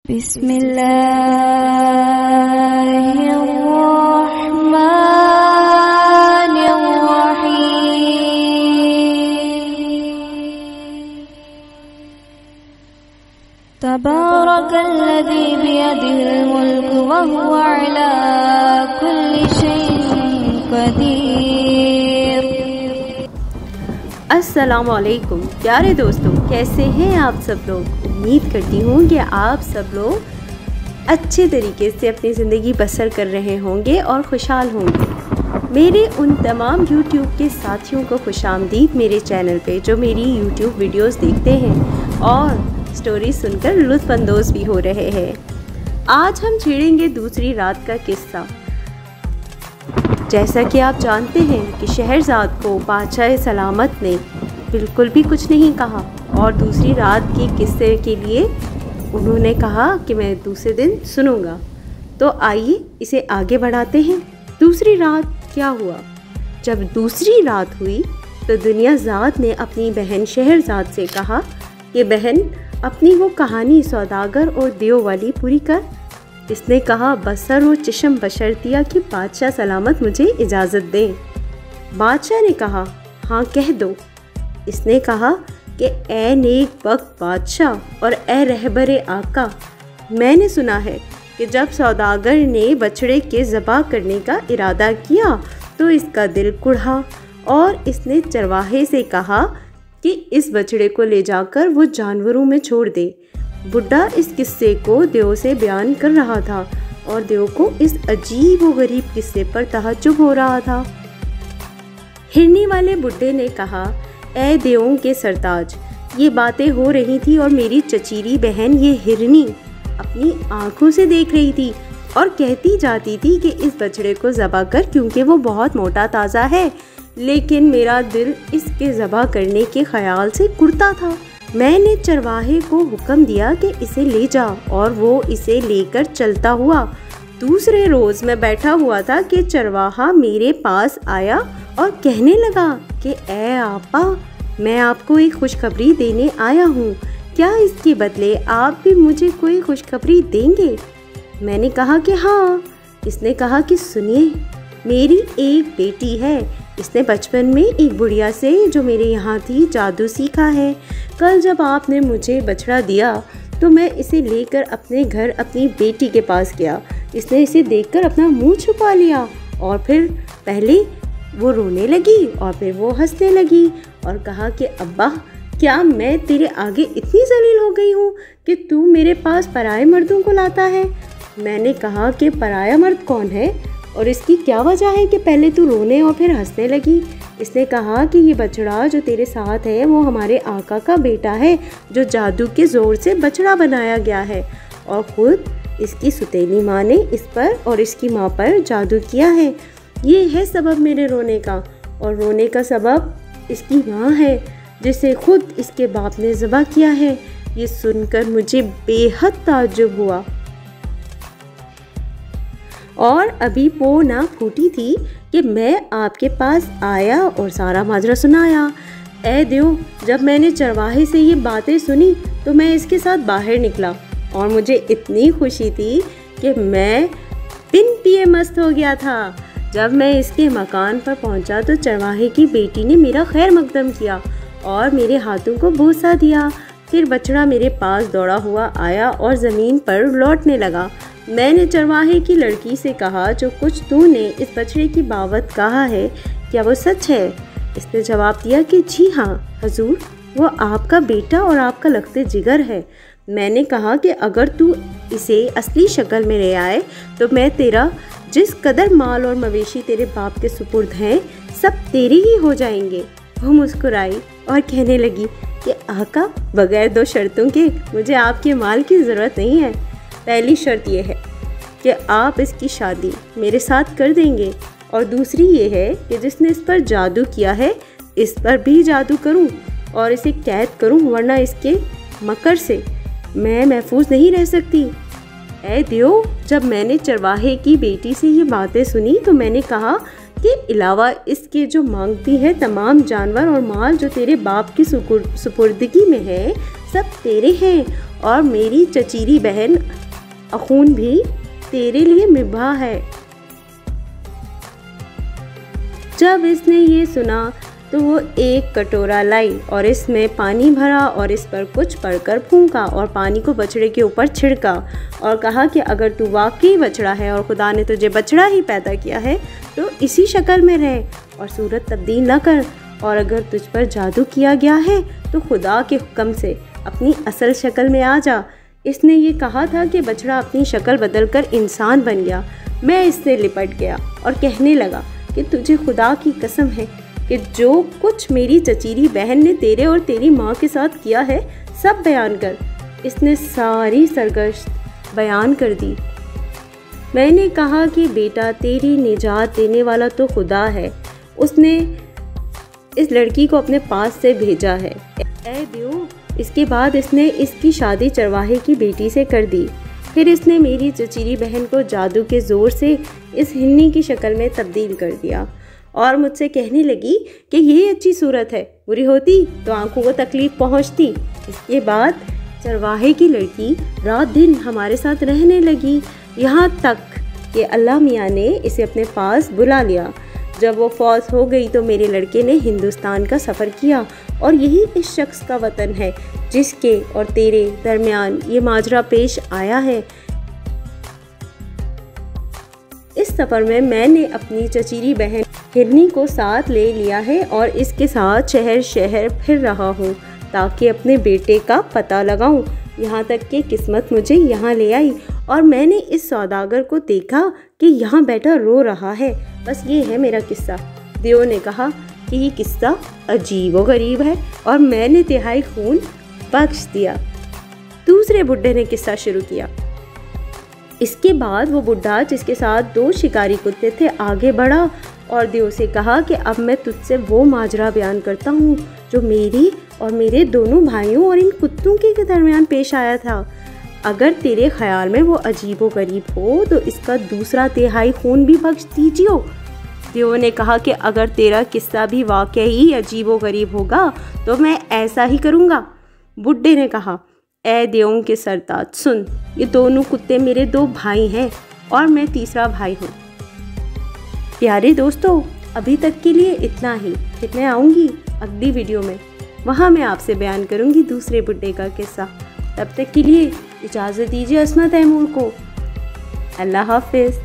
बिस्मिल्लाहिर्रहमानिर्रहीम। तबारकल्लज़ी बियदिहिल मुल्कु व हुवा अला कुल्लि शैइन क़दीर। अस्सलाम वालेकुम प्यारे दोस्तों, कैसे हैं आप सब लोग। उम्मीद करती हूँ कि आप सब लोग अच्छे तरीके से अपनी ज़िंदगी बसर कर रहे होंगे और खुशहाल होंगे। मेरे उन तमाम YouTube के साथियों को खुशामदीद मेरे चैनल पे, जो मेरी YouTube वीडियोस देखते हैं और स्टोरी सुनकर लुत्फ़अंदोज़ भी हो रहे हैं। आज हम छेड़ेंगे दूसरी रात का किस्सा। जैसा कि आप जानते हैं कि शहरज़ाद को बादशाह सलामत ने बिल्कुल भी कुछ नहीं कहा और दूसरी रात के किस्से के लिए उन्होंने कहा कि मैं दूसरे दिन सुनूंगा। तो आइए इसे आगे बढ़ाते हैं। दूसरी रात क्या हुआ? जब दूसरी रात हुई तो दुनियाज़ाद ने अपनी बहन शहरज़ाद से कहा कि बहन, अपनी वो कहानी सौदागर और देव वाली पूरी कर। इसने कहा, बसर व चश्म बशर्तिया कि बादशाह सलामत मुझे इजाज़त दें। बादशाह ने कहा, हाँ कह दो। इसने कहा कि ए नेक बख्त बादशाह और ए रहबरे आका, मैंने सुना है कि जब सौदागर ने बछड़े के ज़बा करने का इरादा किया तो इसका दिल कुढ़ा और इसने चरवाहे से कहा कि इस बछड़े को ले जाकर वो जानवरों में छोड़ दे। बुढ़ा इस किस्से को देव से बयान कर रहा था और देव को इस अजीब व गरीब किस्से पर तहज्जुब हो रहा था। हिरनी वाले बुढ़े ने कहा, ए देवों के सरताज, ये बातें हो रही थी और मेरी चचीरी बहन ये हिरनी अपनी आंखों से देख रही थी और कहती जाती थी कि इस बछड़े को ज़बा कर क्योंकि वो बहुत मोटा ताज़ा है। लेकिन मेरा दिल इसके ज़बा करने के ख्याल से कुढ़ता था। मैंने चरवाहे को हुक्म दिया कि इसे ले जा और वो इसे लेकर चलता हुआ। दूसरे रोज़ मैं बैठा हुआ था कि चरवाहा मेरे पास आया और कहने लगा कि ए आपा, मैं आपको एक खुशखबरी देने आया हूँ, क्या इसके बदले आप भी मुझे कोई खुशखबरी देंगे? मैंने कहा कि हाँ। इसने कहा कि सुनिए, मेरी एक बेटी है। इसने बचपन में एक बुढ़िया से जो मेरे यहाँ थी जादू सीखा है। कल जब आपने मुझे बछड़ा दिया तो मैं इसे लेकर अपने घर अपनी बेटी के पास गया। इसने इसे देखकर अपना मुंह छुपा लिया और फिर पहले वो रोने लगी और फिर वो हंसने लगी और कहा कि अब्बा, क्या मैं तेरे आगे इतनी जलील हो गई हूँ कि तू मेरे पास पराये मर्दों को लाता है? मैंने कहा कि पराया मर्द कौन है और इसकी क्या वजह है कि पहले तू रोने और फिर हंसने लगी? इसने कहा कि ये बछड़ा जो तेरे साथ है वो हमारे आका का बेटा है, जो जादू के ज़ोर से बछड़ा बनाया गया है और ख़ुद इसकी सुतेली माँ ने इस पर और इसकी माँ पर जादू किया है। ये है सबब मेरे रोने का और रोने का सबब इसकी माँ है जिसे खुद इसके बाप ने ज़बा किया है। ये सुनकर मुझे बेहद ताज्जुब हुआ और अभी पो ना फूटी थी कि मैं आपके पास आया और सारा माजरा सुनाया। ए देव, जब मैंने चरवाहे से ये बातें सुनी तो मैं इसके साथ बाहर निकला और मुझे इतनी खुशी थी कि मैं बिन पिए मस्त हो गया था। जब मैं इसके मकान पर पहुंचा तो चरवाहे की बेटी ने मेरा खैर मकदम किया और मेरे हाथों को बोसा दिया। फिर बछड़ा मेरे पास दौड़ा हुआ आया और ज़मीन पर लौटने लगा। मैंने चरवाहे की लड़की से कहा, जो कुछ तूने इस बछड़े की बाबत कहा है क्या वो सच है? इसने जवाब दिया कि जी हाँ हजूर, वो आपका बेटा और आपका लख्ते जिगर है। मैंने कहा कि अगर तू इसे असली शक्ल में ले आए तो मैं तेरा जिस कदर माल और मवेशी तेरे बाप के सुपुर्द हैं सब तेरे ही हो जाएंगे। वो मुस्कुराई और कहने लगी कि आका, बगैर दो शर्तों के मुझे आपके माल की ज़रूरत नहीं है। पहली शर्त यह है कि आप इसकी शादी मेरे साथ कर देंगे और दूसरी ये है कि जिसने इस पर जादू किया है इस पर भी जादू करूं और इसे कैद करूं, वरना इसके मकर से मैं महफूज नहीं रह सकती। ए देव, जब मैंने चरवाहे की बेटी से ये बातें सुनी तो मैंने कहा कि अलावा इसके जो मांगती है तमाम जानवर और माल जो तेरे बाप की सुपुर्दगी में है सब तेरे हैं और मेरी चचीरी बहन अखून भी तेरे लिए मिबा है। जब इसने ये सुना तो वो एक कटोरा लाई और इसमें पानी भरा और इस पर कुछ पढ़कर फूंका और पानी को बछड़े के ऊपर छिड़का और कहा कि अगर तू वाकई बछड़ा है और खुदा ने तुझे बछड़ा ही पैदा किया है तो इसी शक्ल में रह और सूरत तब्दील न कर, और अगर तुझ पर जादू किया गया है तो खुदा के हुक्म से अपनी असल शक्ल में आ जा। इसने ये कहा था कि बछड़ा अपनी शक्ल बदलकर इंसान बन गया। मैं इससे लिपट गया और कहने लगा कि तुझे खुदा की कसम है कि जो कुछ मेरी चचीरी बहन ने तेरे और तेरी माँ के साथ किया है सब बयान कर। इसने सारी सरगश्त बयान कर दी। मैंने कहा कि बेटा तेरी निजात देने वाला तो खुदा है, उसने इस लड़की को अपने पास से भेजा है। ऐ दियो, इसके बाद इसने इसकी शादी चरवाहे की बेटी से कर दी। फिर इसने मेरी चचीरी बहन को जादू के ज़ोर से इस हिन्नी की शक्ल में तब्दील कर दिया और मुझसे कहने लगी कि ये अच्छी सूरत है, बुरी होती तो आंखों को तकलीफ़ पहुंचती। इसके बाद चरवाहे की लड़की रात दिन हमारे साथ रहने लगी, यहाँ तक कि अल्लाह मियाँ ने इसे अपने पास बुला लिया। जब वो फौत हो गई तो मेरे लड़के ने हिंदुस्तान का सफ़र किया और यही इस शख्स का वतन है जिसके और तेरे दरमियान ये माजरा पेश आया है। इस सफ़र में मैंने अपनी चचीरी बहन हिरनी को साथ ले लिया है और इसके साथ शहर शहर फिर रहा हूँ ताकि अपने बेटे का पता लगाऊं। यहाँ तक कि किस्मत मुझे यहाँ ले आई और मैंने इस सौदागर को देखा कि यहाँ बैठा रो रहा है। बस ये है मेरा किस्सा। दियो ने कहा कि ये किस्सा अजीब व गरीब है और मैंने तिहाई खून बख्श दिया। दूसरे बुड्ढे ने किस्सा शुरू किया। इसके बाद वो बुढ़ा जिसके साथ 2 शिकारी कुत्ते थे आगे बढ़ा और दियो से कहा कि अब मैं तुझसे वो माजरा बयान करता हूँ जो मेरी और मेरे दोनों भाइयों और इन कुत्तों के दरमियान पेश आया था। अगर तेरे ख्याल में वो अजीब व गरीब हो तो इसका दूसरा तिहाई खून भी बख्श दीजिए। दियो ने कहा कि अगर तेरा किस्सा भी वाकई अजीब व गरीब होगा तो मैं ऐसा ही करूँगा। बुड्ढे ने कहा, ऐ दियों के सरताज सुन, ये दोनों कुत्ते मेरे 2 भाई हैं और मैं तीसरा भाई हूँ। प्यारे दोस्तों, अभी तक के लिए इतना ही। फिर मैं आऊँगी अगली वीडियो में, वहाँ मैं आपसे बयान करूँगी दूसरे बुड्ढे का किस्सा। तब तक के लिए इजाज़त दीजिए अस्मा तैमूर को। अल्लाह हाफिज़।